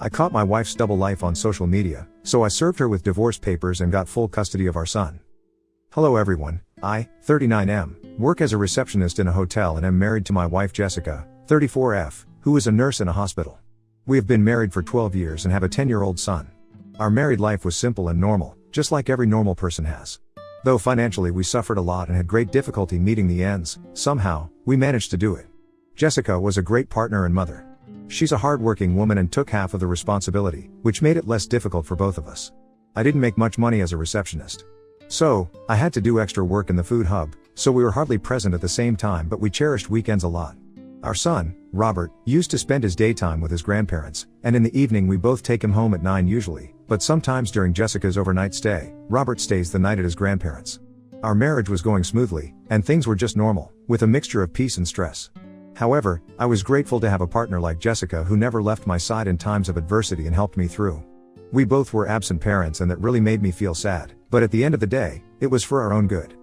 I caught my wife's double life on social media, so I served her with divorce papers and got full custody of our son. Hello everyone, I, 39M, work as a receptionist in a hotel and am married to my wife Jessica, 34F, who is a nurse in a hospital. We have been married for 12 years and have a 10-year-old son. Our married life was simple and normal, just like every normal person has. Though financially we suffered a lot and had great difficulty meeting the ends, somehow, we managed to do it. Jessica was a great partner and mother. She's a hard-working woman and took half of the responsibility, which made it less difficult for both of us. I didn't make much money as a receptionist. So, I had to do extra work in the food hub, so we were hardly present at the same time, but we cherished weekends a lot. Our son, Robert, used to spend his daytime with his grandparents, and in the evening we both take him home at 9 usually, but sometimes during Jessica's overnight stay, Robert stays the night at his grandparents'. Our marriage was going smoothly, and things were just normal, with a mixture of peace and stress. However, I was grateful to have a partner like Jessica who never left my side in times of adversity and helped me through. We both were absent parents and that really made me feel sad, but at the end of the day, it was for our own good.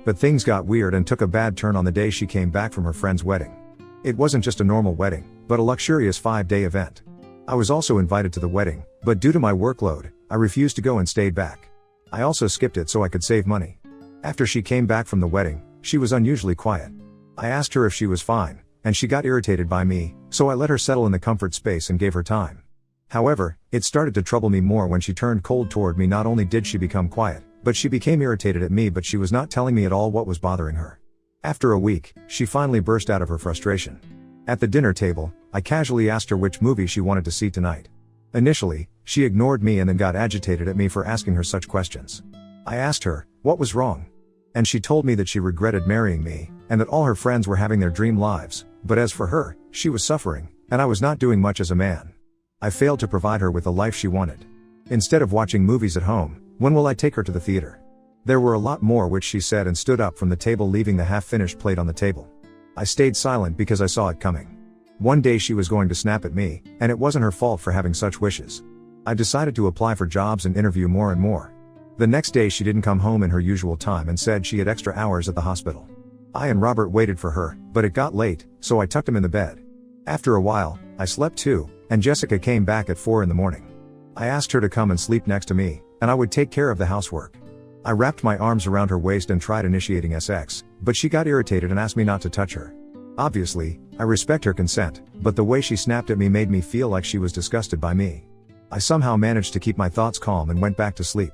But things got weird and took a bad turn on the day she came back from her friend's wedding. It wasn't just a normal wedding, but a luxurious 5-day event. I was also invited to the wedding, but due to my workload, I refused to go and stayed back. I also skipped it so I could save money. After she came back from the wedding, she was unusually quiet. I asked her if she was fine, and she got irritated by me, so I let her settle in the comfort space and gave her time. However, it started to trouble me more when she turned cold toward me. Not only did she become quiet, but she became irritated at me, but she was not telling me at all what was bothering her. After a week, she finally burst out of her frustration. At the dinner table, I casually asked her which movie she wanted to see tonight. Initially, she ignored me and then got agitated at me for asking her such questions. I asked her, what was wrong? And she told me that she regretted marrying me, and that all her friends were having their dream lives, but as for her, she was suffering, and I was not doing much as a man. I failed to provide her with the life she wanted. Instead of watching movies at home, when will I take her to the theater? There were a lot more which she said and stood up from the table, leaving the half-finished plate on the table. I stayed silent because I saw it coming. One day she was going to snap at me, and it wasn't her fault for having such wishes. I decided to apply for jobs and interview more and more. The next day she didn't come home in her usual time and said she had extra hours at the hospital. I and Robert waited for her, but it got late, so I tucked him in the bed. After a while, I slept too, and Jessica came back at 4 in the morning. I asked her to come and sleep next to me, and I would take care of the housework. I wrapped my arms around her waist and tried initiating sex, but she got irritated and asked me not to touch her. Obviously, I respect her consent, but the way she snapped at me made me feel like she was disgusted by me. I somehow managed to keep my thoughts calm and went back to sleep.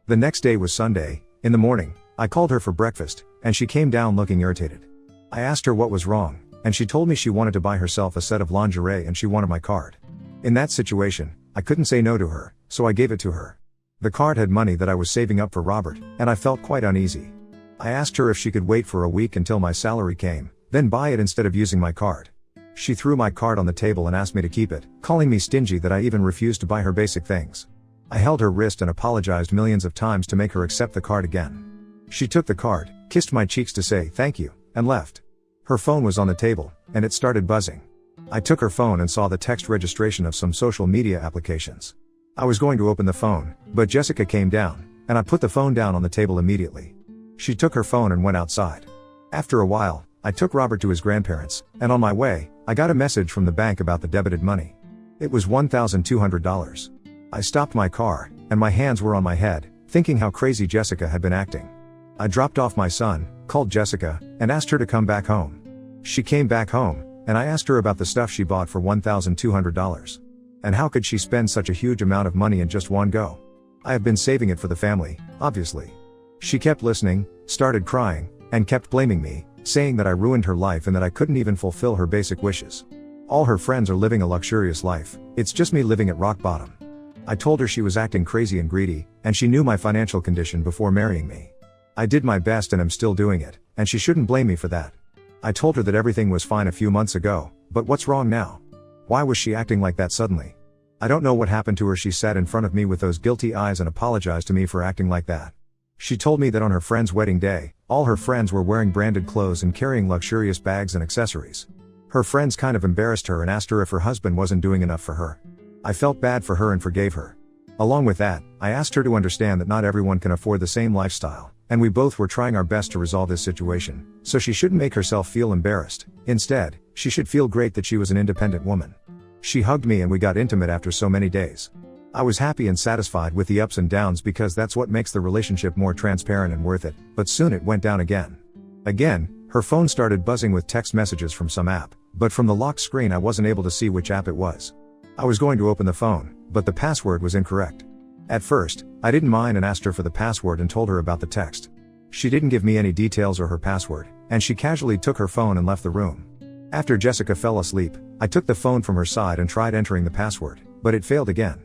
The next day was Sunday. In the morning, I called her for breakfast, and she came down looking irritated. I asked her what was wrong, and she told me she wanted to buy herself a set of lingerie and she wanted my card. In that situation, I couldn't say no to her, so I gave it to her. The card had money that I was saving up for Robert, and I felt quite uneasy. I asked her if she could wait for a week until my salary came, then buy it instead of using my card. She threw my card on the table and asked me to keep it, calling me stingy that I even refused to buy her basic things. I held her wrist and apologized millions of times to make her accept the card again. She took the card, kissed my cheeks to say thank you, and left. Her phone was on the table, and it started buzzing. I took her phone and saw the text registration of some social media applications. I was going to open the phone, but Jessica came down, and I put the phone down on the table immediately. She took her phone and went outside. After a while, I took Robert to his grandparents, and on my way, I got a message from the bank about the debited money. It was $1,200. I stopped my car, and my hands were on my head, thinking how crazy Jessica had been acting. I dropped off my son, called Jessica, and asked her to come back home. She came back home, and I asked her about the stuff she bought for $1,200. And how could she spend such a huge amount of money in just one go? I have been saving it for the family, obviously. She kept listening, started crying, and kept blaming me, saying that I ruined her life and that I couldn't even fulfill her basic wishes. All her friends are living a luxurious life, it's just me living at rock bottom. I told her she was acting crazy and greedy, and she knew my financial condition before marrying me. I did my best and am still doing it, and she shouldn't blame me for that. I told her that everything was fine a few months ago, but what's wrong now? Why was she acting like that suddenly? I don't know what happened to her. She sat in front of me with those guilty eyes and apologized to me for acting like that. She told me that on her friend's wedding day, all her friends were wearing branded clothes and carrying luxurious bags and accessories. Her friends kind of embarrassed her and asked her if her husband wasn't doing enough for her. I felt bad for her and forgave her. Along with that, I asked her to understand that not everyone can afford the same lifestyle, and we both were trying our best to resolve this situation, so she shouldn't make herself feel embarrassed. Instead, she should feel great that she was an independent woman. She hugged me and we got intimate after so many days. I was happy and satisfied with the ups and downs because that's what makes the relationship more transparent and worth it, but soon it went down again. Again, her phone started buzzing with text messages from some app, but from the locked screen I wasn't able to see which app it was. I was going to open the phone, but the password was incorrect. At first, I didn't mind and asked her for the password and told her about the text. She didn't give me any details or her password, and she casually took her phone and left the room. After Jessica fell asleep, I took the phone from her side and tried entering the password, but it failed again.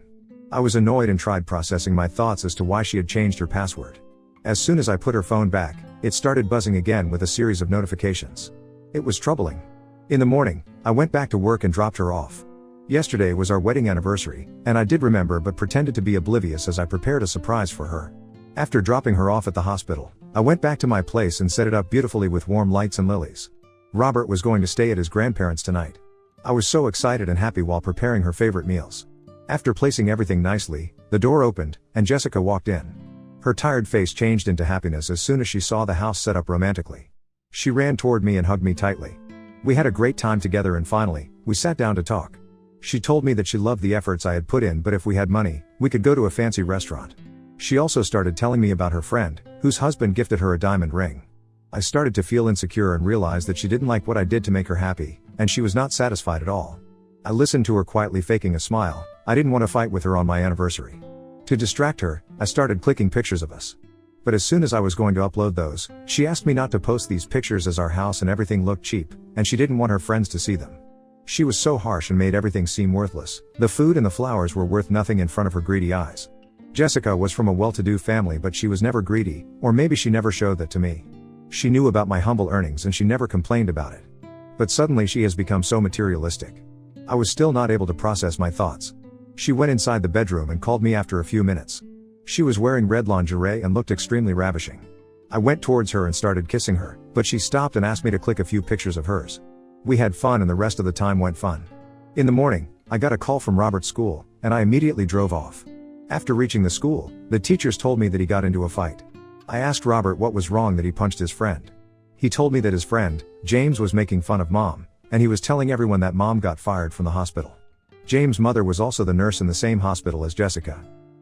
I was annoyed and tried processing my thoughts as to why she had changed her password. As soon as I put her phone back, it started buzzing again with a series of notifications. It was troubling. In the morning, I went back to work and dropped her off. Yesterday was our wedding anniversary, and I did remember but pretended to be oblivious as I prepared a surprise for her. After dropping her off at the hospital, I went back to my place and set it up beautifully with warm lights and lilies. Robert was going to stay at his grandparents' tonight. I was so excited and happy while preparing her favorite meals. After placing everything nicely, the door opened, and Jessica walked in. Her tired face changed into happiness as soon as she saw the house set up romantically. She ran toward me and hugged me tightly. We had a great time together and finally, we sat down to talk. She told me that she loved the efforts I had put in, but if we had money, we could go to a fancy restaurant. She also started telling me about her friend, whose husband gifted her a diamond ring. I started to feel insecure and realized that she didn't like what I did to make her happy, and she was not satisfied at all. I listened to her quietly faking a smile. I didn't want to fight with her on my anniversary. To distract her, I started clicking pictures of us. But as soon as I was going to upload those, she asked me not to post these pictures as our house and everything looked cheap, and she didn't want her friends to see them. She was so harsh and made everything seem worthless. The food and the flowers were worth nothing in front of her greedy eyes. Jessica was from a well-to-do family, but she was never greedy, or maybe she never showed that to me. She knew about my humble earnings and she never complained about it. But suddenly she has become so materialistic. I was still not able to process my thoughts. She went inside the bedroom and called me after a few minutes. She was wearing red lingerie and looked extremely ravishing. I went towards her and started kissing her, but she stopped and asked me to click a few pictures of hers. We had fun and the rest of the time went fun. In the morning, I got a call from Robert's school, and I immediately drove off. After reaching the school, the teachers told me that he got into a fight. I asked Robert what was wrong that he punched his friend. He told me that his friend, James, was making fun of Mom, and he was telling everyone that Mom got fired from the hospital. James' mother was also the nurse in the same hospital as Jessica.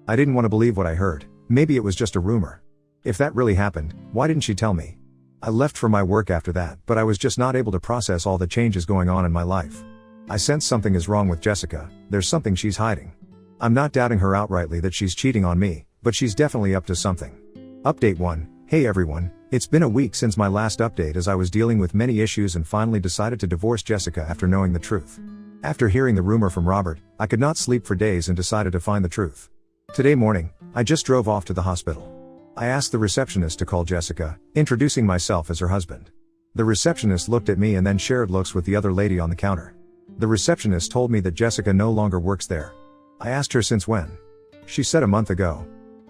I didn't want to believe what I heard. Maybe it was just a rumor. If that really happened, why didn't she tell me? I left for my work after that, but I was just not able to process all the changes going on in my life. I sense something is wrong with Jessica. There's something she's hiding. I'm not doubting her outrightly that she's cheating on me, but she's definitely up to something. Update 1. Hey everyone, it's been a week since my last update as I was dealing with many issues and finally decided to divorce Jessica after knowing the truth. After hearing the rumor from Robert, I could not sleep for days and decided to find the truth. Today morning, I just drove off to the hospital. I asked the receptionist to call Jessica, introducing myself as her husband. The receptionist looked at me and then shared looks with the other lady on the counter. The receptionist told me that Jessica no longer works there. I asked her since when. She said a month ago.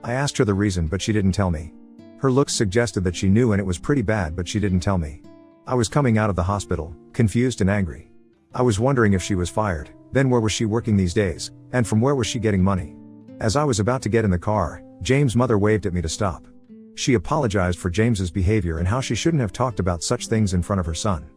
I asked her the reason, but she didn't tell me. Her looks suggested that she knew and it was pretty bad, but she didn't tell me. I was coming out of the hospital, confused and angry. I was wondering if she was fired, then where was she working these days, and from where was she getting money? As I was about to get in the car, James' mother waved at me to stop. She apologized for James's behavior and how she shouldn't have talked about such things in front of her son.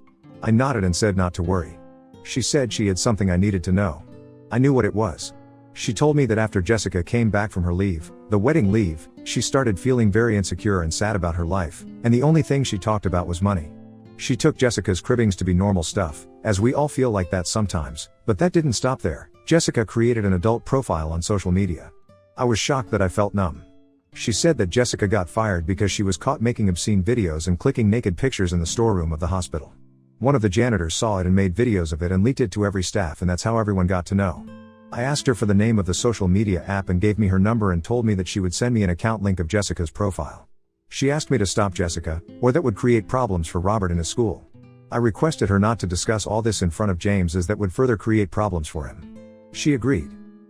I nodded and said not to worry. She said she had something I needed to know. I knew what it was. She told me that after Jessica came back from her leave, the wedding leave, she started feeling very insecure and sad about her life, and the only thing she talked about was money. She took Jessica's cribbings to be normal stuff, as we all feel like that sometimes, but that didn't stop there. Jessica created an adult profile on social media. I was shocked that I felt numb. She said that Jessica got fired because she was caught making obscene videos and clicking naked pictures in the storeroom of the hospital. One of the janitors saw it and made videos of it and leaked it to every staff, and that's how everyone got to know. I asked her for the name of the social media app and gave me her number and told me that she would send me an account link of Jessica's profile. She asked me to stop Jessica, or that would create problems for Robert in his school. I requested her not to discuss all this in front of James as that would further create problems for him. She agreed.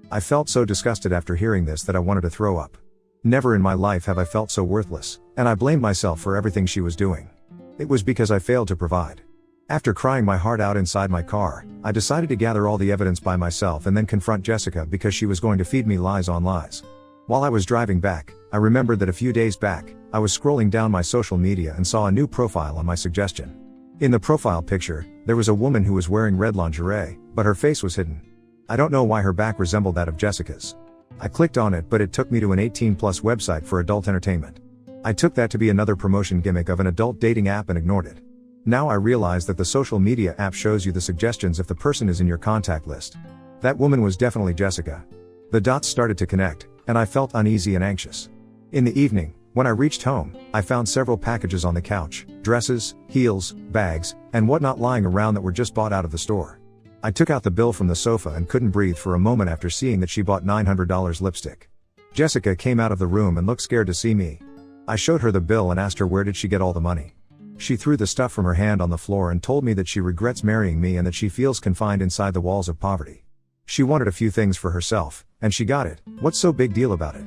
I felt so disgusted after hearing this that I wanted to throw up. Never in my life have I felt so worthless, and I blamed myself for everything she was doing. It was because I failed to provide. After crying my heart out inside my car, I decided to gather all the evidence by myself and then confront Jessica because she was going to feed me lies on lies. While I was driving back, I remembered that a few days back, I was scrolling down my social media and saw a new profile on my suggestion. In the profile picture, there was a woman who was wearing red lingerie, but her face was hidden. I don't know why her back resembled that of Jessica's. I clicked on it, but it took me to an 18+ website for adult entertainment. I took that to be another promotion gimmick of an adult dating app and ignored it. Now I realize that the social media app shows you the suggestions if the person is in your contact list. That woman was definitely Jessica. The dots started to connect, and I felt uneasy and anxious. In the evening, when I reached home, I found several packages on the couch, dresses, heels, bags, and whatnot lying around that were just bought out of the store. I took out the bill from the sofa and couldn't breathe for a moment after seeing that she bought $900 lipstick. Jessica came out of the room and looked scared to see me. I showed her the bill and asked her where did she get all the money. She threw the stuff from her hand on the floor and told me that she regrets marrying me and that she feels confined inside the walls of poverty. She wanted a few things for herself, and she got it. What's so big deal about it?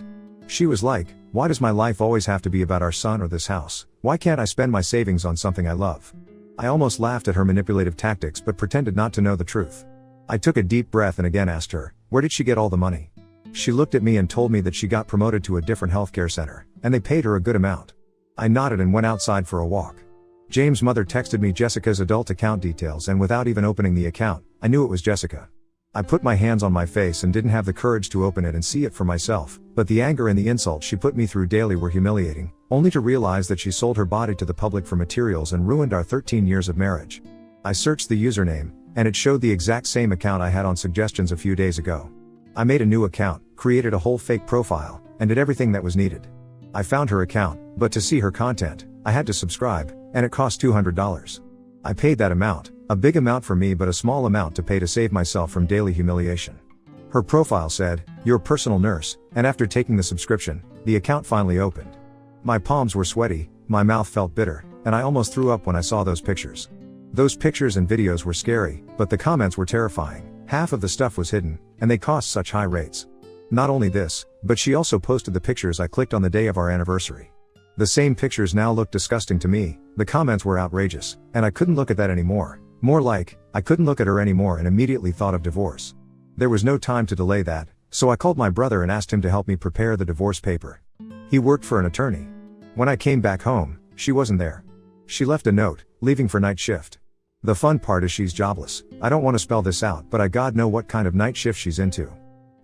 She was like, why does my life always have to be about our son or this house? Why can't I spend my savings on something I love? I almost laughed at her manipulative tactics but pretended not to know the truth. I took a deep breath and again asked her, where did she get all the money? She looked at me and told me that she got promoted to a different healthcare center, and they paid her a good amount. I nodded and went outside for a walk. James' mother texted me Jessica's adult account details, and without even opening the account, I knew it was Jessica. I put my hands on my face and didn't have the courage to open it and see it for myself, but the anger and the insults she put me through daily were humiliating, only to realize that she sold her body to the public for materials and ruined our 13 years of marriage. I searched the username, and it showed the exact same account I had on suggestions a few days ago. I made a new account, created a whole fake profile, and did everything that was needed. I found her account, but to see her content, I had to subscribe, and it cost $200. I paid that amount, a big amount for me but a small amount to pay to save myself from daily humiliation. Her profile said, "Your personal nurse," and after taking the subscription, the account finally opened. My palms were sweaty, my mouth felt bitter, and I almost threw up when I saw those pictures. Those pictures and videos were scary, but the comments were terrifying. Half of the stuff was hidden, and they cost such high rates. Not only this, but she also posted the pictures I clicked on the day of our anniversary. The same pictures now looked disgusting to me, the comments were outrageous, and I couldn't look at that anymore. More like, I couldn't look at her anymore and immediately thought of divorce. There was no time to delay that, so I called my brother and asked him to help me prepare the divorce paper. He worked for an attorney. When I came back home, she wasn't there. She left a note, leaving for night shift. The fun part is she's jobless. I don't want to spell this out, but I God know what kind of night shift she's into.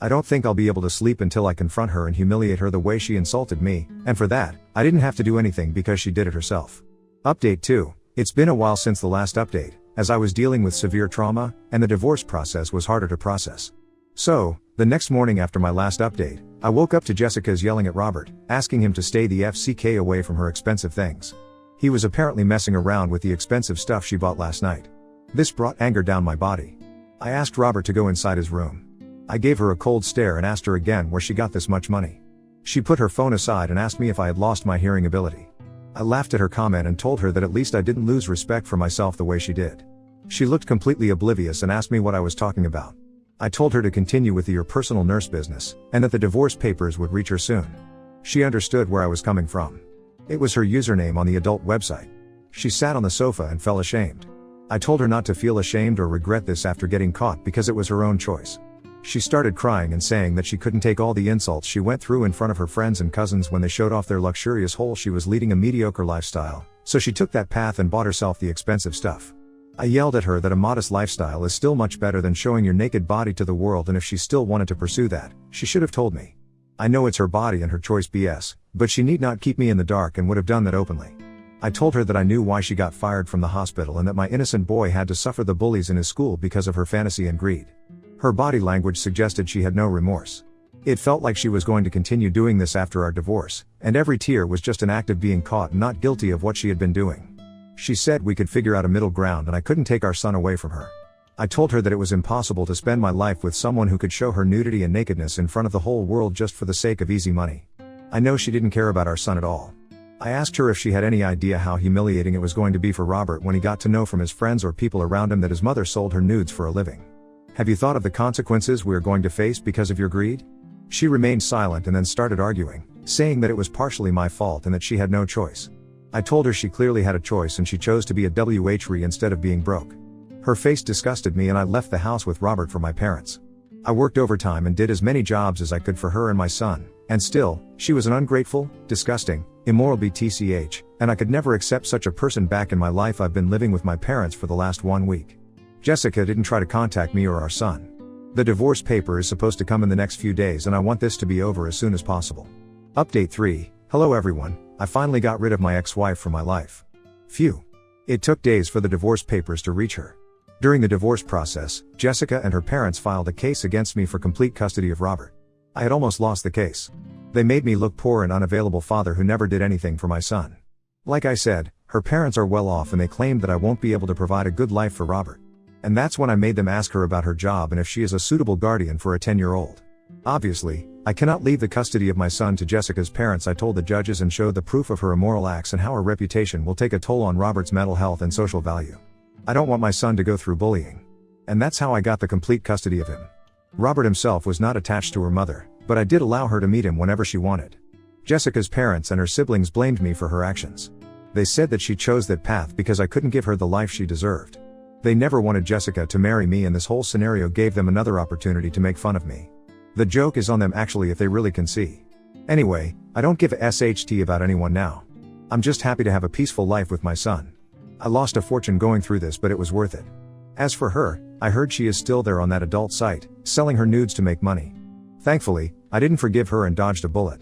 I don't think I'll be able to sleep until I confront her and humiliate her the way she insulted me, and for that, I didn't have to do anything because she did it herself. Update 2. It's been a while since the last update, as I was dealing with severe trauma, and the divorce process was harder to process. So, the next morning after my last update, I woke up to Jessica's yelling at Robert, asking him to stay the FCK away from her expensive things. He was apparently messing around with the expensive stuff she bought last night. This brought anger down my body. I asked Robert to go inside his room. I gave her a cold stare and asked her again where she got this much money. She put her phone aside and asked me if I had lost my hearing ability. I laughed at her comment and told her that at least I didn't lose respect for myself the way she did. She looked completely oblivious and asked me what I was talking about. I told her to continue with your personal nurse business, and that the divorce papers would reach her soon. She understood where I was coming from. It was her username on the adult website. She sat on the sofa and felt ashamed. I told her not to feel ashamed or regret this after getting caught because it was her own choice. She started crying and saying that she couldn't take all the insults she went through in front of her friends and cousins when they showed off their luxurious haul. She was leading a mediocre lifestyle, so she took that path and bought herself the expensive stuff. I yelled at her that a modest lifestyle is still much better than showing your naked body to the world, and if she still wanted to pursue that, she should have told me. I know it's her body and her choice BS, but she need not keep me in the dark and would have done that openly. I told her that I knew why she got fired from the hospital and that my innocent boy had to suffer the bullies in his school because of her fantasy and greed. Her body language suggested she had no remorse. It felt like she was going to continue doing this after our divorce, and every tear was just an act of being caught and not guilty of what she had been doing. She said we could figure out a middle ground and I couldn't take our son away from her. I told her that it was impossible to spend my life with someone who could show her nudity and nakedness in front of the whole world just for the sake of easy money. I know she didn't care about our son at all. I asked her if she had any idea how humiliating it was going to be for Robert when he got to know from his friends or people around him that his mother sold her nudes for a living. Have you thought of the consequences we are going to face because of your greed? She remained silent and then started arguing, saying that it was partially my fault and that she had no choice. I told her she clearly had a choice and she chose to be a WHRE instead of being broke. Her face disgusted me and I left the house with Robert for my parents. I worked overtime and did as many jobs as I could for her and my son, and still, she was an ungrateful, disgusting, immoral BTCH, and I could never accept such a person back in my life. I've been living with my parents for the last 1 week. Jessica didn't try to contact me or our son. The divorce paper is supposed to come in the next few days and I want this to be over as soon as possible. Update 3. Hello everyone, I finally got rid of my ex-wife from my life. Phew. It took days for the divorce papers to reach her. During the divorce process, Jessica and her parents filed a case against me for complete custody of Robert. I had almost lost the case. They made me look poor and unavailable father who never did anything for my son. Like I said, her parents are well off and they claimed that I won't be able to provide a good life for Robert. And that's when I made them ask her about her job and if she is a suitable guardian for a 10-year-old. Obviously, I cannot leave the custody of my son to Jessica's parents. I told the judges and showed the proof of her immoral acts and how her reputation will take a toll on Robert's mental health and social value. I don't want my son to go through bullying. And that's how I got the complete custody of him. Robert himself was not attached to her mother, but I did allow her to meet him whenever she wanted. Jessica's parents and her siblings blamed me for her actions. They said that she chose that path because I couldn't give her the life she deserved. They never wanted Jessica to marry me and this whole scenario gave them another opportunity to make fun of me. The joke is on them actually if they really can see. Anyway, I don't give a SHT about anyone now. I'm just happy to have a peaceful life with my son. I lost a fortune going through this but it was worth it. As for her, I heard she is still there on that adult site, selling her nudes to make money. Thankfully, I didn't forgive her and dodged a bullet.